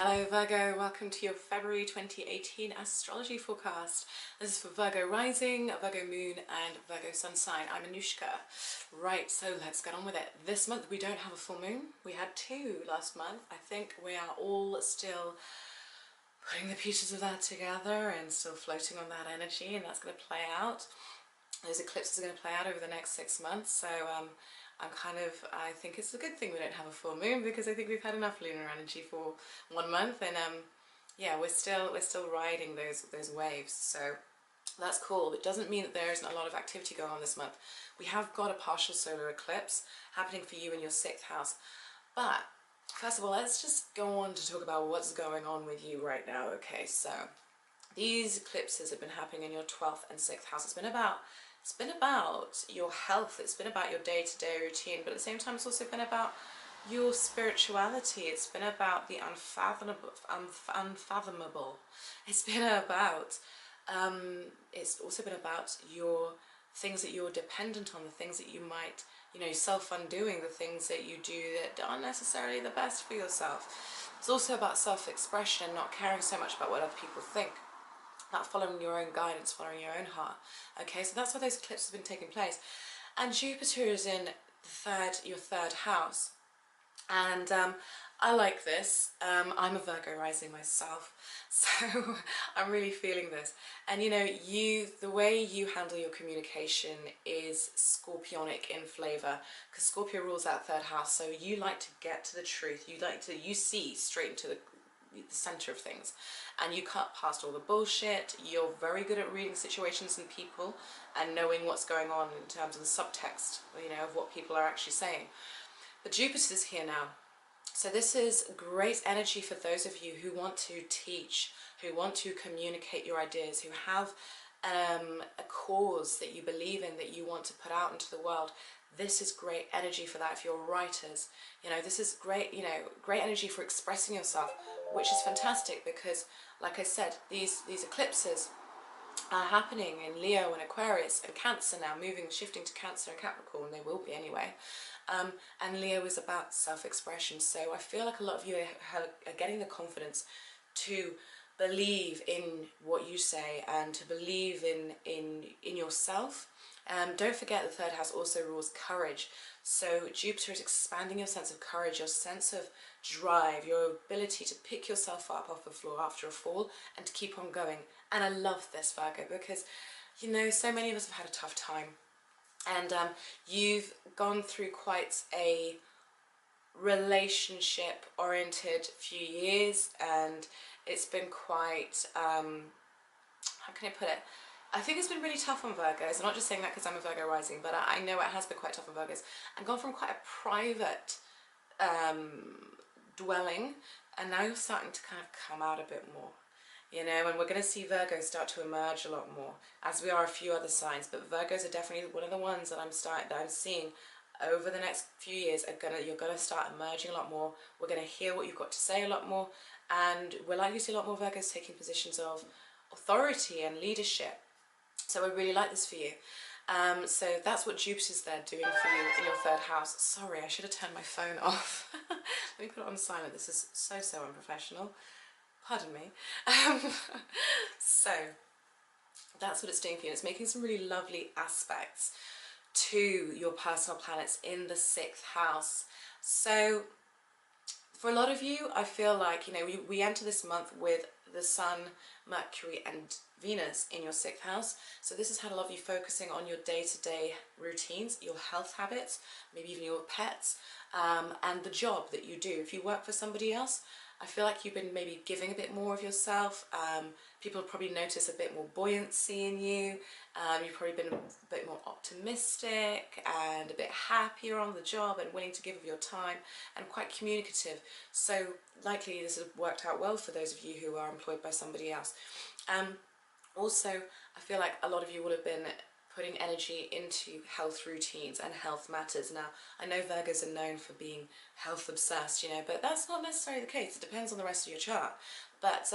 Hello Virgo, welcome to your February 2018 astrology forecast. This is for Virgo rising, Virgo moon and Virgo sun sign. I'm Anushka. Right, so let's get on with it. This month we don't have a full moon. We had two last month. I think we are all still putting the pieces of that together and still floating on that energy, and that's going to play out. Those eclipses are going to play out over the next 6 months, so I think it's a good thing we don't have a full moon, because I think we've had enough lunar energy for 1 month, and yeah, we're still riding those waves, so that's cool. It doesn't mean that there isn't a lot of activity going on this month. We have got a partial solar eclipse happening for you in your 6th house, but first of all, let's just go on to talk about what's going on with you right now. Okay, so these eclipses have been happening in your 12th and 6th house. It's been about your health, it's been about your day-to-day routine, but at the same time it's also been about your spirituality. It's been about the unfathomable. It's been about it's also been about your things that you're dependent on, the things that you might, self-undoing, the things that you do that aren't necessarily the best for yourself. It's also about self-expression and not caring so much about what other people think, about following your own guidance, following your own heart. Okay, so that's why those eclipses have been taking place. And Jupiter is in your third house. And I like this. I'm a Virgo rising myself, so I'm really feeling this. And the way you handle your communication is scorpionic in flavor, because Scorpio rules that third house, so you like to get to the truth. You see straight into the center of things, and you cut past all the bullshit. You're very good at reading situations and people and knowing what's going on in terms of the subtext, of what people are actually saying. But Jupiter's here now, so this is great energy for those of you who want to teach, who want to communicate your ideas, who have a cause that you believe in, that you want to put out into the world. This is great energy for that. If you're writers, this is great, great energy for expressing yourself, which is fantastic, because like I said, these eclipses are happening in Leo and Aquarius and Cancer now, shifting to Cancer and Capricorn. They will be anyway. And Leo is about self-expression, so I feel like a lot of you are getting the confidence to believe in what you say and to believe in yourself. Don't forget the third house also rules courage, so Jupiter is expanding your sense of courage, your sense of drive, your ability to pick yourself up off the floor after a fall and to keep on going. And I love this, Virgo, because so many of us have had a tough time, and you've gone through quite a relationship oriented few years, and it's been quite how can I put it, I think it's been really tough on Virgos. I'm not just saying that because I'm a Virgo rising, but I know it has been quite tough on Virgos, and gone from quite a private dwelling, and now you're starting to kind of come out a bit more, and we're going to see Virgos start to emerge a lot more, as we are a few other signs, but Virgos are definitely one of the ones that I'm seeing over the next few years you're gonna start emerging a lot more. We're gonna hear what you've got to say a lot more, and we're likely to see a lot more Virgos taking positions of authority and leadership. So I really like this for you. So that's what Jupiter's there doing for you in your third house. Sorry, I should have turned my phone off. Let me put it on silent. This is so unprofessional. Pardon me. So that's what it's doing for you. It's making some really lovely aspects to your personal planets in the 6th house. So for a lot of you, I feel like, we enter this month with the Sun, Mercury and Venus in your 6th house. So this has had a lot of you focusing on your day-to-day routines, your health habits, maybe even your pets, and the job that you do. If you work for somebody else, I feel like you've been maybe giving a bit more of yourself. People have probably noticed a bit more buoyancy in you. You've probably been a bit more optimistic and a bit happier on the job and willing to give of your time and quite communicative. So likely this has worked out well for those of you who are employed by somebody else. Also, I feel like a lot of you would have been putting energy into health routines and health matters. Now, I know Virgos are known for being health obsessed, but that's not necessarily the case. It depends on the rest of your chart. But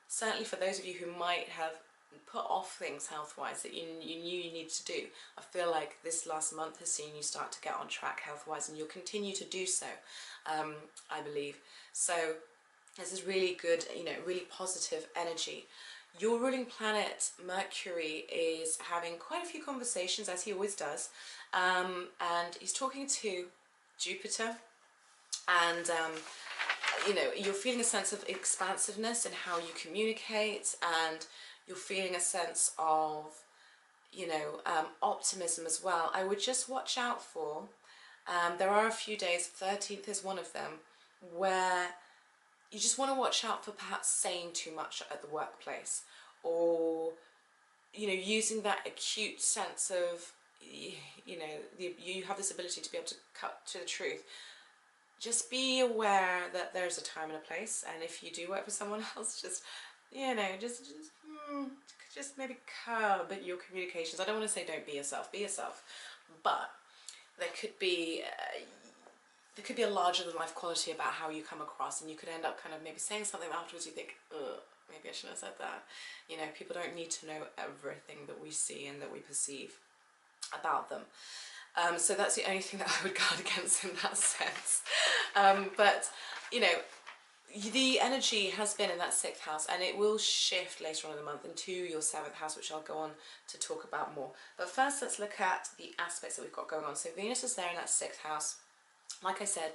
certainly for those of you who might have put off things health-wise that you knew you needed to do, I feel like this last month has seen you start to get on track health-wise, and you'll continue to do so, I believe. So There's this really good, you know, really positive energy. Your ruling planet, Mercury, is having quite a few conversations, as he always does, and he's talking to Jupiter, and you know, you're feeling a sense of expansiveness in how you communicate, and you're feeling a sense of, you know, optimism as well. I would just watch out for, there are a few days, 13th is one of them, where you just want to watch out for perhaps saying too much at the workplace, or, you know, using that acute sense of, you know, you have this ability to be able to cut to the truth. Just be aware that there's a time and a place, and if you do work for someone else, just, you know, just maybe curb your communications. I don't want to say don't be yourself, but there could be a larger than life quality about how you come across, and you could end up kind of maybe saying something that afterwards you think, ugh, maybe I shouldn't have said that. You know, people don't need to know everything that we see and that we perceive about them. So that's the only thing that I would guard against in that sense. But, you know, the energy has been in that 6th house, and it will shift later on in the month into your 7th house, which I'll go on to talk about more. But first, let's look at the aspects that we've got going on. So Venus is there in that 6th house, like I said,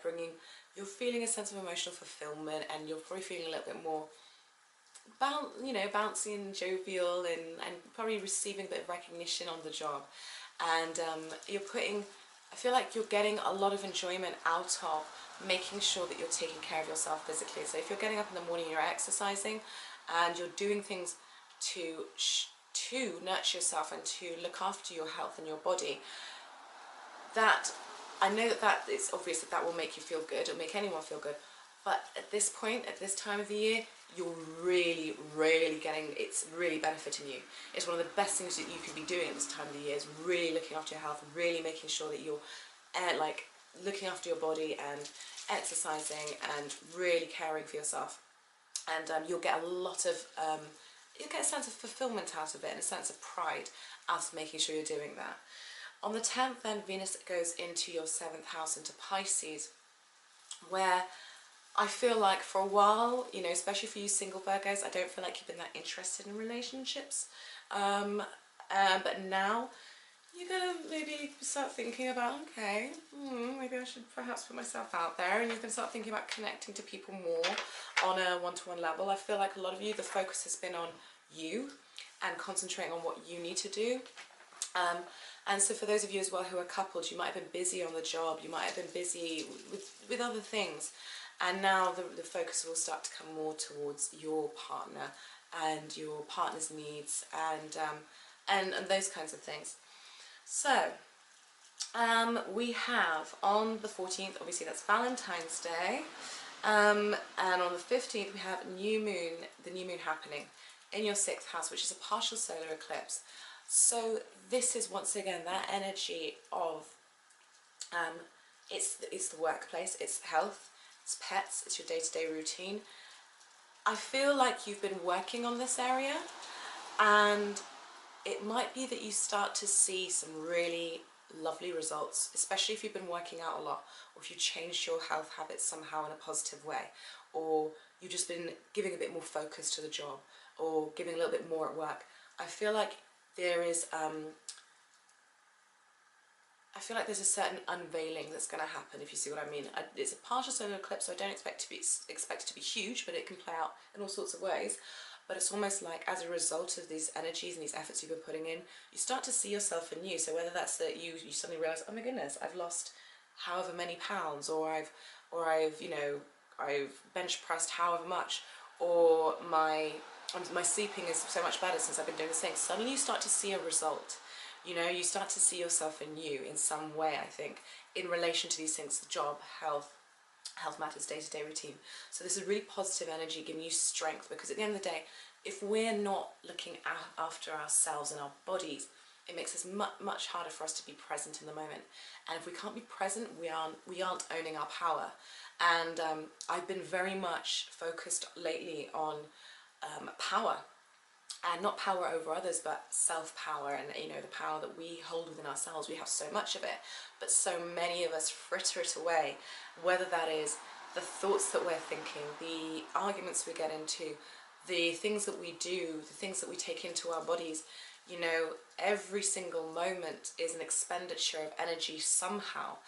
you're feeling a sense of emotional fulfillment, and you're probably feeling a little bit more bouncy and jovial, and probably receiving a bit of recognition on the job. And I feel like you're getting a lot of enjoyment out of making sure that you're taking care of yourself physically. So if you're getting up in the morning and you're exercising, and you're doing things to nurture yourself and to look after your health and your body, that, I know that it's obvious that will make you feel good, it'll make anyone feel good, but at this point, at this time of the year, you're really it's really benefiting you. It's one of the best things that you can be doing at this time of the year, is really looking after your health, and really making sure that you're like looking after your body and exercising and really caring for yourself. And you'll get you'll get a sense of fulfillment out of it, and a sense of pride out of making sure you're doing that. On the 10th, then, Venus goes into your 7th house, into Pisces, where I feel like for a while, you know, especially for you single Virgos, I don't feel like you've been that interested in relationships. But now you're gonna maybe start thinking about, okay, maybe I should perhaps put myself out there, and you can start thinking about connecting to people more on a one-to-one level. I feel like a lot of you, the focus has been on you and concentrating on what you need to do. And so for those of you as well who are coupled, you might have been busy on the job, you might have been busy with other things, and now the focus will start to come more towards your partner and your partner's needs, and those kinds of things. So we have on the 14th, obviously that's Valentine's Day, and on the 15th we have the new moon happening in your 6th house, which is a partial solar eclipse. So this is once again that energy of it's the workplace, it's health, it's pets, it's your day-to-day routine. I feel like you've been working on this area, and it might be that you start to see some really lovely results, especially if you've been working out a lot, or if you changed your health habits somehow in a positive way, or you've just been giving a bit more focus to the job, or giving a little bit more at work. I feel like there's a certain unveiling that's going to happen, if you see what I mean. It's a partial solar eclipse, so I don't expect it to be huge, but it can play out in all sorts of ways. But it's almost like, as a result of these energies and these efforts you've been putting in, you start to see yourself anew. So whether that's that you suddenly realise, oh my goodness, I've lost however many pounds, or I've bench pressed however much, or my sleeping is so much better since I've been doing this thing. Suddenly you start to see a result. You know, you start to see yourself anew in some way, I think, in relation to these things: the job, health matters, day-to-day routine. So this is really positive energy, giving you strength, because at the end of the day, if we're not looking after ourselves and our bodies, it makes us much harder for us to be present in the moment. And if we can't be present, we aren't owning our power. And I've been very much focused lately on power, and not power over others, but self-power, and the power that we hold within ourselves. We have so much of it, but so many of us fritter it away, whether that is the thoughts that we're thinking, the arguments we get into, the things that we do, the things that we take into our bodies, you know, every single moment is an expenditure of energy somehow.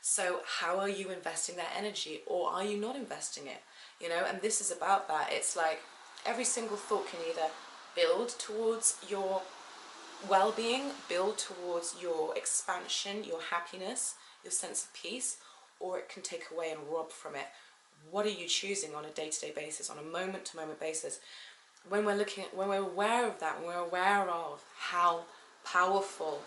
So how are you investing that energy, or are you not investing it? You know, and this is about that. It's like every single thought can either build towards your well-being, build towards your expansion, your happiness, your sense of peace, or it can take away and rob from it. What are you choosing on a day-to-day basis, on a moment-to-moment basis? When we're looking at, when we're aware of that, when we're aware of how powerful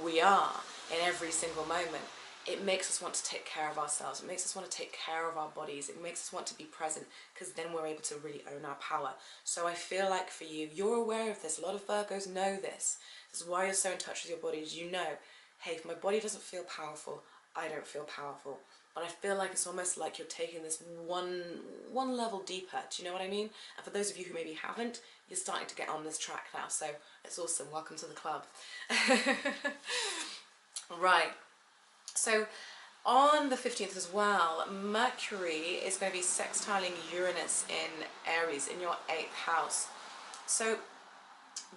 we are in every single moment, it makes us want to take care of ourselves. It makes us want to take care of our bodies. It makes us want to be present, because then we're able to really own our power. So I feel like for you, you're aware of this. A lot of Virgos know this. This is why you're so in touch with your bodies. You know, hey, if my body doesn't feel powerful, I don't feel powerful. But I feel like it's almost like you're taking this one level deeper. Do you know what I mean? And for those of you who maybe haven't, you're starting to get on this track now. So it's awesome. Welcome to the club. Right. So on the 15th as well, Mercury is going to be sextiling Uranus in Aries, in your 8th house. So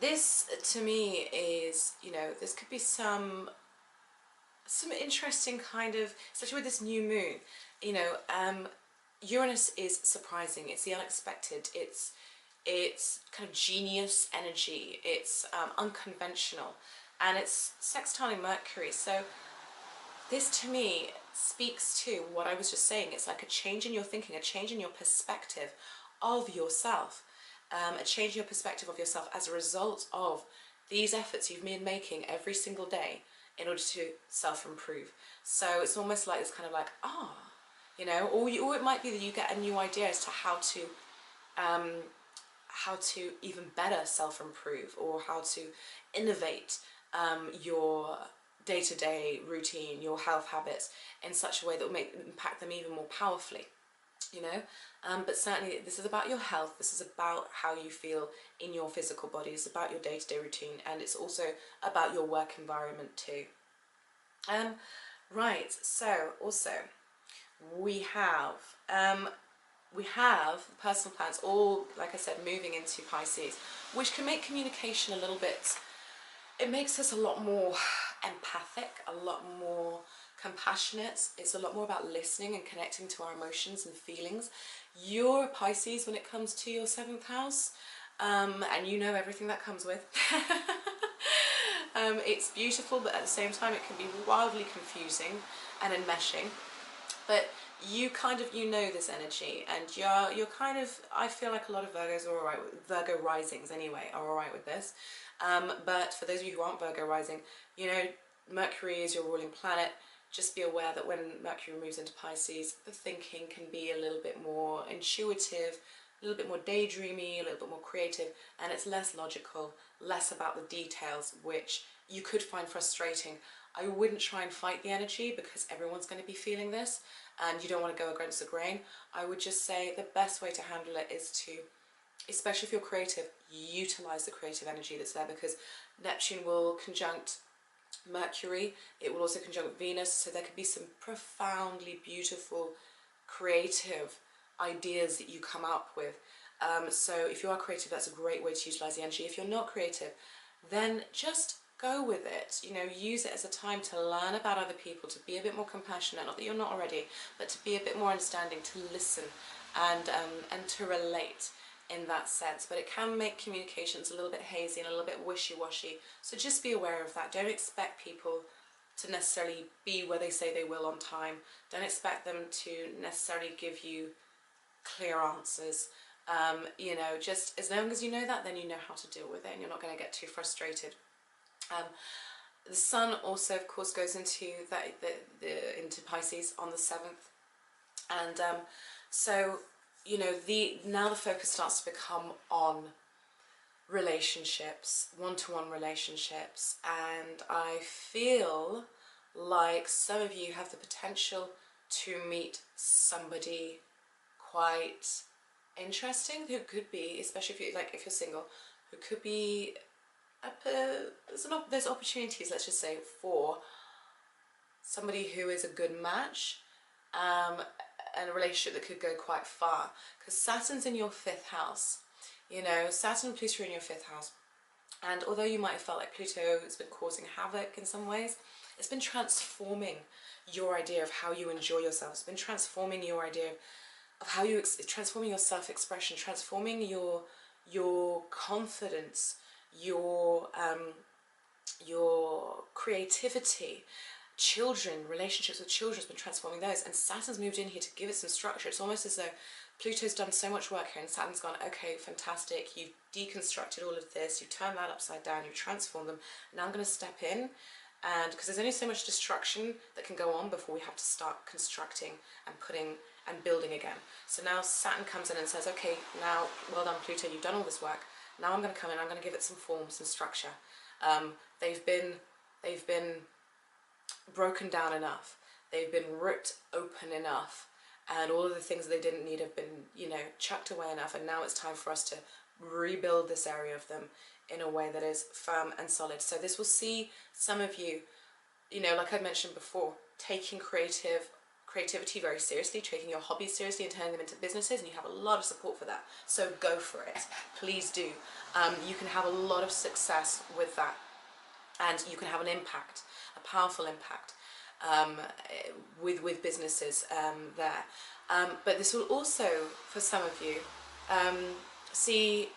this to me is, you know, this could be some interesting kind of, especially with this new moon, you know, Uranus is surprising, it's the unexpected, it's kind of genius energy, it's unconventional, and it's sextiling Mercury. So this to me speaks to what I was just saying. It's like a change in your thinking, a change in your perspective of yourself, a change in your perspective of yourself as a result of these efforts you've been making every single day in order to self-improve. So it's almost like it's kind of like, you know, or it might be that you get a new idea as to how to even better self-improve, or how to innovate your day-to-day routine, your health habits, in such a way that will impact them even more powerfully, you know. But certainly this is about your health, this is about how you feel in your physical body, it's about your day-to-day routine, and it's also about your work environment too. Right, so also we have personal plans, all, like I said, moving into Pisces, which can make communication a little bit, it makes us a lot more empathic, a lot more compassionate. It's a lot more about listening and connecting to our emotions and feelings. You're a Pisces when it comes to your 7th house, and you know everything that comes with. It's beautiful, but at the same time it can be wildly confusing and enmeshing. But you kind of, you know this energy, and you're kind of, I feel like a lot of Virgos are alright with, Virgo risings anyway, are alright with this. But for those of you who aren't Virgo rising, you know, Mercury is your ruling planet. Just be aware that when Mercury moves into Pisces, the thinking can be a little bit more intuitive, a little bit more daydreamy, a little bit more creative, and it's less logical, less about the details, which you could find frustrating. I wouldn't try and fight the energy, because everyone's going to be feeling this and you don't want to go against the grain. I would just say the best way to handle it is to, especially if you're creative, utilize the creative energy that's there, because Neptune will conjunct Mercury, it will also conjunct Venus, so there could be some profoundly beautiful creative ideas that you come up with. So if you are creative, that's a great way to utilize the energy. If you're not creative, then just go with it, you know, use it as a time to learn about other people, to be a bit more compassionate, not that you're not already, but to be a bit more understanding, to listen and to relate in that sense. But it can make communications a little bit hazy and a little bit wishy-washy, so just be aware of that. Don't expect people to necessarily be where they say they will on time. Don't expect them to necessarily give you clear answers. You know, just as long as you know that, then you know how to deal with it and you're not going to get too frustrated. The Sun also, of course, goes into into Pisces on the 7th, and so, you know, now the focus starts to become on relationships, one-to-one relationships, and I feel like some of you have the potential to meet somebody quite interesting who could be, especially if you're single, who could be there's opportunities, let's just say, for somebody who is a good match, and a relationship that could go quite far, because Saturn's in your 5th house. You know, Saturn and Pluto are in your 5th house, and although you might have felt like Pluto has been causing havoc in some ways, it's been transforming your idea of how you enjoy yourself. It's been transforming your idea of how you transforming your self-expression, transforming your confidence, your creativity. Children, relationships with children has been transforming those, and Saturn's moved in here to give it some structure. It's almost as though Pluto's done so much work here and Saturn's gone, okay, fantastic, you've deconstructed all of this, you've turned that upside down, you've transformed them, now I'm going to step in, and because there's only so much destruction that can go on before we have to start constructing and putting and building again. So now Saturn comes in and says, okay, now, well done Pluto, you've done all this work, now I'm going to come in, I'm going to give it some form, some structure. They've been broken down enough, they've been ripped open enough, and all of the things they didn't need have been, you know, chucked away enough, and now it's time for us to rebuild this area of them in a way that is firm and solid. So this will see some of you, you know, like I mentioned before, taking creativity very seriously, taking your hobbies seriously and turning them into businesses, and you have a lot of support for that. So go for it, please do. You can have a lot of success with that, and you can have an impact, a powerful impact with businesses there. But this will also, for some of you, see,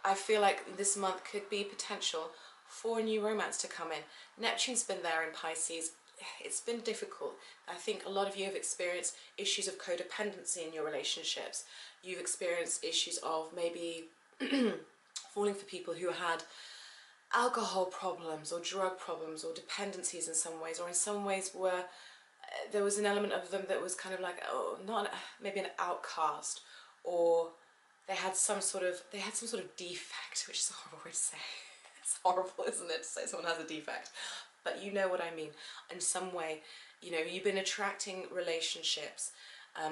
I feel like this month could be potential for a new romance to come in. Neptune's been there in Pisces. It's been difficult. I think a lot of you have experienced issues of codependency in your relationships. You've experienced issues of maybe falling for people who had alcohol problems or drug problems or dependencies in some ways, or in some ways where there was an element of them that was kind of like, oh, not maybe an outcast, or they had some sort of defect, which is a horrible way to say. It's horrible, isn't it, to say someone has a defect, but you know what I mean. In some way, you know, you've been attracting relationships,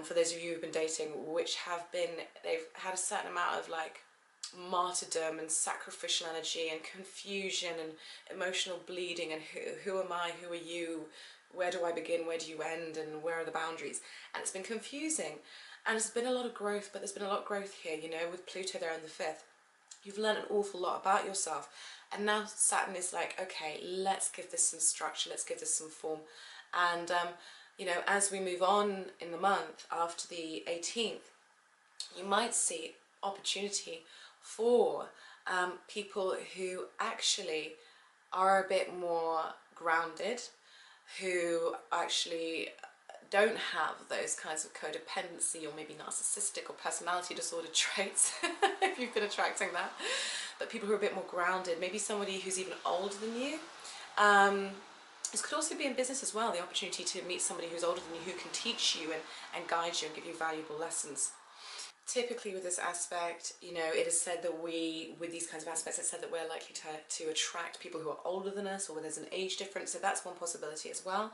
for those of you who've been dating, which they've had a certain amount of like martyrdom and sacrificial energy and confusion and emotional bleeding, and who am I, who are you, where do I begin, where do you end, and where are the boundaries? And it's been confusing, and there's been a lot of growth, but there's been a lot of growth here, you know, with Pluto there in the 5th. You've learned an awful lot about yourself, and now Saturn is like, okay, let's give this some structure, let's give this some form. And you know, as we move on in the month after the 18th, you might see opportunity for people who actually are a bit more grounded, who actually don't have those kinds of codependency or maybe narcissistic or personality disorder traits, if you've been attracting that, but people who are a bit more grounded, maybe somebody who's even older than you. This could also be in business as well, the opportunity to meet somebody who's older than you who can teach you and guide you and give you valuable lessons. Typically with this aspect, you know, it is said that with these kinds of aspects, it's said that we're likely to attract people who are older than us, or where there's an age difference, so that's one possibility as well.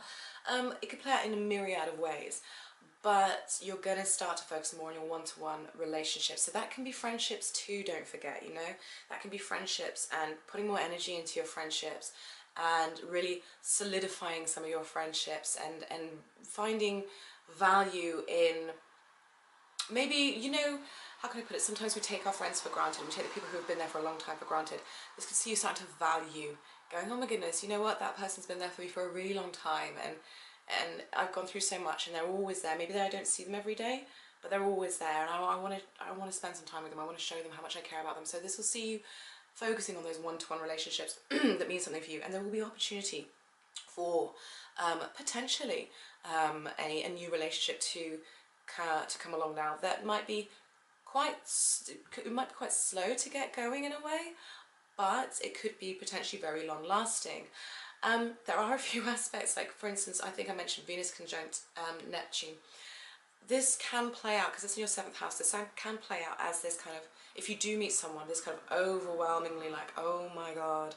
It could play out in a myriad of ways, but you're going to start to focus more on your one-to-one relationships. So that can be friendships too, don't forget, you know, that can be friendships, and putting more energy into your friendships and really solidifying some of your friendships, and finding value in, maybe, you know, how can I put it, sometimes we take our friends for granted, we take the people who have been there for a long time for granted. This could see you starting to value, going, oh my goodness, you know what, that person's been there for me for a really long time, and I've gone through so much, and they're always there. Maybe I don't see them every day, but they're always there, and I want to spend some time with them. I want to show them how much I care about them. So this will see you focusing on those one-to-one relationships that mean something for you, and there will be opportunity for potentially a new relationship to come along now that might be quite slow to get going in a way, but it could be potentially very long lasting. There are a few aspects, like for instance, I think I mentioned Venus conjunct Neptune. This can play out, because it's in your 7th house, this can play out as this kind of, if you do meet someone, this kind of overwhelmingly like, oh my god,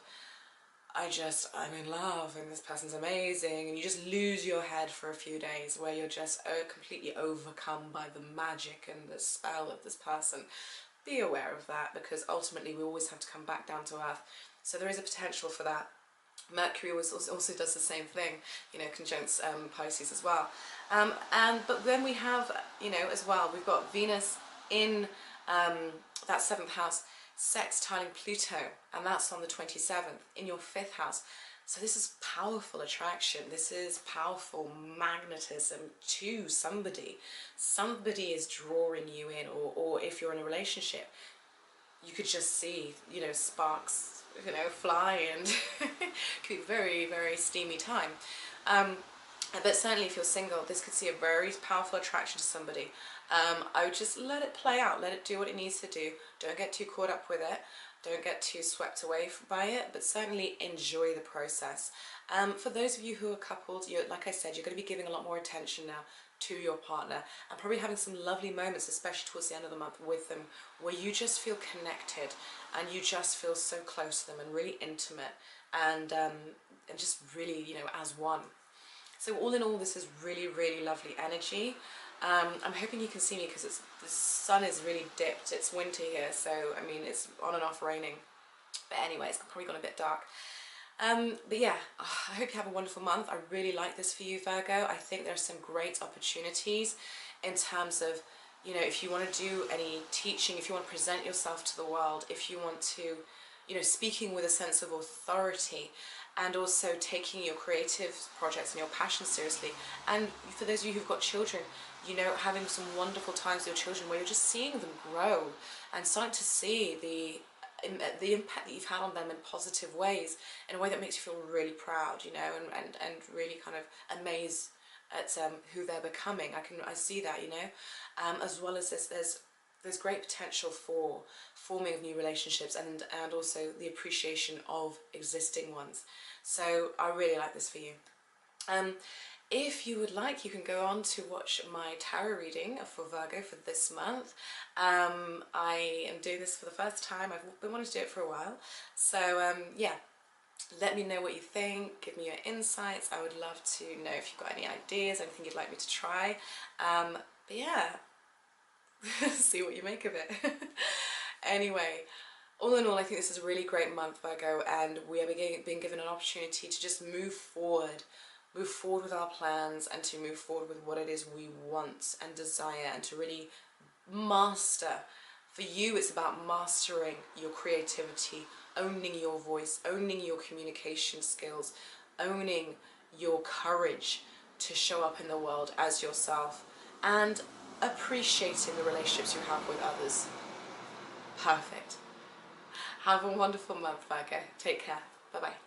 I'm in love and this person's amazing, and you just lose your head for a few days where you're just completely overcome by the magic and the spell of this person. Be aware of that, because ultimately we always have to come back down to earth. So there is a potential for that. Mercury also does the same thing, you know, conjuncts Pisces as well. But then we have, you know, as well, we've got Venus in that 7th house sextiling Pluto, and that's on the 27th in your 5th house. So this is powerful attraction. This is powerful magnetism to somebody. Somebody is drawing you in, or if you're in a relationship, you could just see, you know, sparks, you know, fly, and it could be very, very steamy time. But certainly if you're single, this could see a very powerful attraction to somebody. I would just let it play out, let it do what it needs to do. Don't get too caught up with it. Don't get too swept away by it, but certainly enjoy the process. For those of you who are coupled, like I said, you're going to be giving a lot more attention now to your partner, and probably having some lovely moments, especially towards the end of the month, with them, where you just feel connected and you just feel so close to them and really intimate, and just really, you know, as one. So all in all, this is really, really lovely energy. I'm hoping you can see me because the sun is really dipped. It's winter here, so I mean, it's on and off raining. But anyway, it's probably gone a bit dark. But yeah, I hope you have a wonderful month. I really like this for you, Virgo. I think there's some great opportunities in terms of, you know, if you want to do any teaching, if you want to present yourself to the world, if you want to, you know, speaking with a sense of authority, and also taking your creative projects and your passion seriously. And for those of you who've got children, you know, having some wonderful times with your children where you're just seeing them grow and starting to see the impact that you've had on them in positive ways, in a way that makes you feel really proud, you know, and really kind of amazed at who they're becoming. I see that, you know, as well as there's great potential for forming of new relationships, and also the appreciation of existing ones. So I really like this for you. If you would like, you can go on to watch my tarot reading for Virgo for this month. I am doing this for the first time. I've been wanting to do it for a while. So yeah, let me know what you think. Give me your insights. I would love to know if you've got any ideas, anything you'd like me to try. But yeah, see what you make of it. Anyway, all in all, I think this is a really great month, Virgo, and we are being given an opportunity to just move forward with our plans, and to move forward with what it is we want and desire, and to really master. For you, it's about mastering your creativity, owning your voice, owning your communication skills, owning your courage to show up in the world as yourself, and appreciating the relationships you have with others. Perfect. Have a wonderful month, Virgo. Take care. Bye-bye.